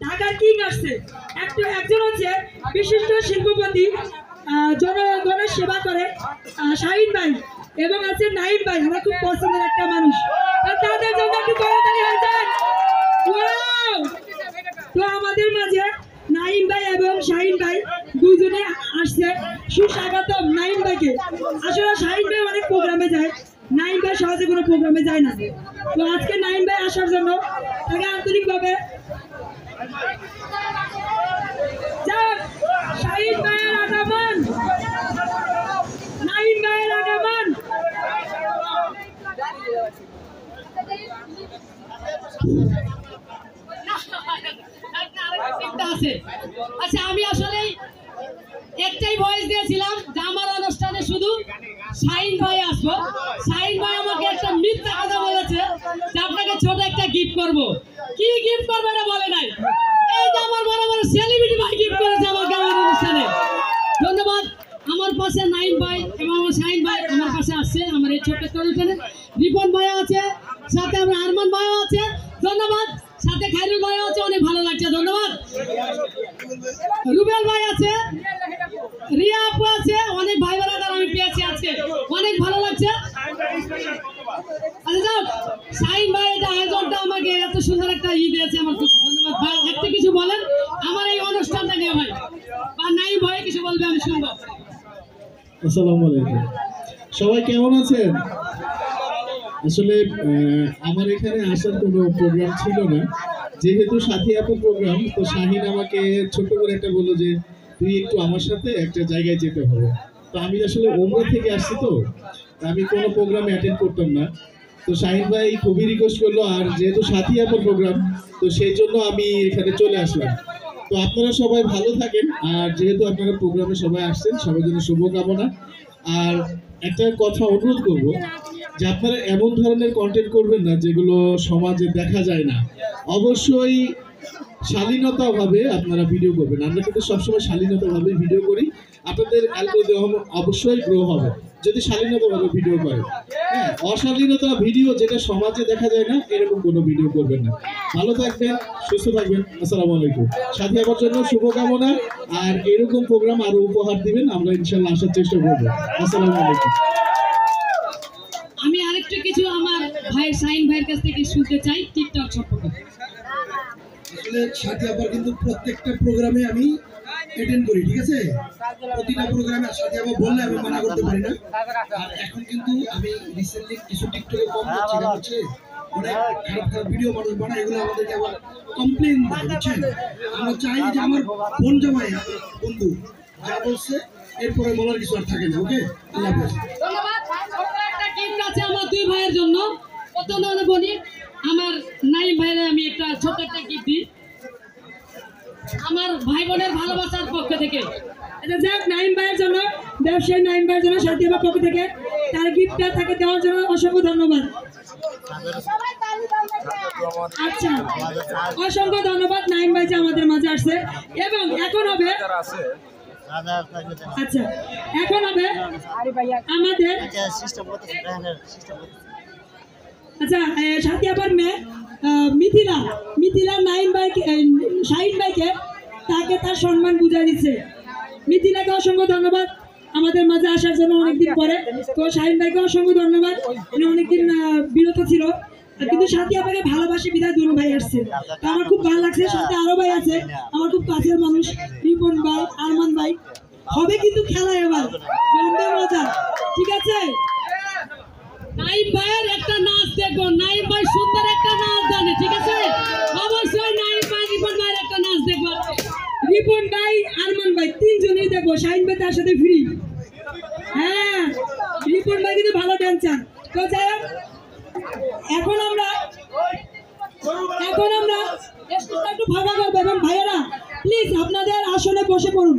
ঢাকার কিং আসছে, একজন হচ্ছে বিশিষ্ট শিল্পপতি, জনগণের সেবা করে শাহিন ভাই, এবং আছে নাইম ভাই, আমার খুব পছন্দের একটা মানুষ। তাদের জন্য একটু করতালি হয়ে যায়। তো আমাদের মাঝে নাইম ভাই এবং শাহিন ভাই দুজনে আসছে, সুস্বাগতম নাইম ভাইকে। আসলে শাহিন ভাই অনেক প্রোগ্রামে যায়, নাইম ভাই সহজে কোনো প্রোগ্রামে যায় না। তো আজকে নাইম ভাই আসার জন্য তাকে আন্তরিকভাবে শাহিন ভাইয়ের আগমন, নাইম ভাইয়ের আগমন। আচ্ছা, আমি আসলে একটাই ভয়েস দিয়েছিলাম যে আমার অনুষ্ঠানে শুধু শাহিন ভাই আসবো। শাহিন ভাই আমাকে একটা মিথ্যা কথা বলেছে যে আপনাকে ছোট একটা গিফট করব। কি গিফট করবে এটা বলে নাই। এই যে আমার বড় বড় সেলিব্রিটি ভাই গিফট করেছে আমাকে আমার অনুষ্ঠানে। ধন্যবাদ। আমার পাশে নাইম ভাই এবং আমার শাহিন ভাই আমার পাশে আসছে আমার এই ছোট্ট অনুষ্ঠানে। রিপন ভাই আছে, সাথে আমার আরমান ভাই আছে, ধন্যবাদ। সাথে খাইরুল ভাই আছে, অনেক ভালো লাগছে, ধন্যবাদ। রুবেল ভাই আছে, রিয়া আপু আছে, অনেক ভাই বোনেরা আমি পেয়েছি আজকে, অনেক ভালো লাগছে। আচ্ছা যাও, শাহিন ভাই এটা আয়োজনটা আমাকে এত সুন্দর একটা দিয়েছে, আমার খুব ধন্যবাদ ভাই। একটা কিছু বলেন আমার এই অনুষ্ঠানটা নিয়ে ভাই, বা নাইম ভাই কিছু বলবে আমি শুনবো। আসসালামু আলাইকুম, সবাই কেমন আছেন? আসলে আমার এখানে আসার কোনো প্রোগ্রাম ছিল না, যেহেতু সাথী আপুর প্রোগ্রাম, তো শাহিন আমাকে ছোট করে একটা বললো যে তুই একটু আমার সাথে একটা জায়গায় যেতে হবে। তো আমি আসলে ওমরা থেকে আসছি, তো আমি কোনো প্রোগ্রামে অ্যাটেন্ড করতাম না। তো শাহিন ভাই খুবই রিকোয়েস্ট করলো, আর যেহেতু সাথী আপুর প্রোগ্রাম, তো সেই জন্য আমি এখানে চলে আসলাম। তো আপনারা সবাই ভালো থাকেন, আর যেহেতু আপনারা প্রোগ্রামে সবাই আসছেন, সবার জন্য শুভকামনা। আর একটা কথা অনুরোধ করব যে আপনারা এমন ধরনের কন্টেন্ট করবেন না যেগুলো সমাজে দেখা যায় না। অবশ্যই শালীনতাভাবে আপনারা ভিডিও করবেন। আমরা কিন্তু সবসময় শালীনতাভাবে ভিডিও করি, আপনাদের অ্যালগরিদম অবশ্যই গ্রো হবে যদি শালীনতাভাবে ভিডিও করেন। হ্যাঁ, অশালীনতা ভিডিও যেটা সমাজে দেখা যায় না, এরকম কোনো ভিডিও করবেন না। ভালো থাকবেন, সুস্থ থাকবেন। আসসালামু আলাইকুম। সাথী আমার জন্য শুভকামনা, আর এরকম প্রোগ্রাম আরো উপহার দিবেন, আমরা ইনশাল্লাহ আসার চেষ্টা করবো। আসসালামু আলাইকুম। আমি আরেকটু কিছু আমার ভাই শাহিন ভাইয়ের কাছ থেকে শুনতে চাই টিকটক সম্পর্কে। আসলে সাথী আবার কিন্তু প্রত্যেকটা প্রোগ্রামে আমি অ্যাটেন্ড করি, ঠিক আছে? প্রতিটা প্রোগ্রামে সাথী আবার বললে আমি মানা করতে পারি না। আর এখন কিন্তু আমি রিসেন্টলি কিছু টিকটকে কম করছি, কারণ হচ্ছে অনেক খারাপ খারাপ ভিডিও মানুষ বানায়, এগুলো আমাদেরকে আবার কমপ্লেন দেয়, বুঝছেন? আমরা চাই যে আমার বোন জামাই বন্ধু যা বলছে এরপরে বলার কিছু আর থাকে না। ওকে, আল্লাহ হাফেজ। ধন্যবাদ। একটা গিফট আছে আমার দুই ভাইয়ের জন্য। প্রথমে বলি আমার নাইম ভাইয়ের আমি একটা ছোট একটা গিফট দিই আমার ভাই বোনের ভালোবাসার পক্ষ থেকে। এটা যাক নাইম ভাইয়ের জন্য, ব্যবসায়ী নাইম ভাইয়ের জন্য সাথী আপুর পক্ষ থেকে তার গিফটটা তাকে দেওয়ার জন্য অসংখ্য ধন্যবাদ। আচ্ছা, অসংখ্য ধন্যবাদ নাইম ভাই যে আমাদের মাঝে আসছে। এবং এখন হবে আচ্ছা এখন হবে আমাদের আচ্ছা সাথী আপার মেয়ে মিথিলা নাইম ভাইকে, শাহিন ভাইকে তাকে তার সম্মান বুঝাই দিচ্ছে। মিথিলাকে অসংখ্য ধন্যবাদ আমাদের মাঝে আসার জন্য অনেকদিন পরে। তো শাহিন ভাইকে অসংখ্য ধন্যবাদ, উনি অনেকদিন বিরত ছিল, কিন্তু সাথী আপাকে ভালোবাসে বিদায় দুই ভাই আসছে। তো আমার খুব ভালো লাগছে। সাথে আরো ভাই আছে আমার খুব কাছের মানুষ, রিপন ভাই, আরমান ভাই। হবে কিন্তু খেলা এবার জমবে মজা, ঠিক আছে? নাইম ভাইয়ের একটা নাচ দেখবো। নাইম ভাই সুন্দর একটা নাচ জানে, ঠিক আছে? অবশ্যই নাইম ভাই রিপন ভাইয়ের একটা নাচ দেখবো। রিপন ভাই, আরমান ভাই তিনজনেই দেখবো। শাহিন ভাই তার সাথে ফ্রি। হ্যাঁ, রিপন ভাই কিন্তু ভালো ড্যান্সার। তো যাই হোক, এখন আমরা একটু ফাঁকা করবো। এবং ভাইয়েরা প্লিজ আপনাদের আসনে বসে পড়ুন।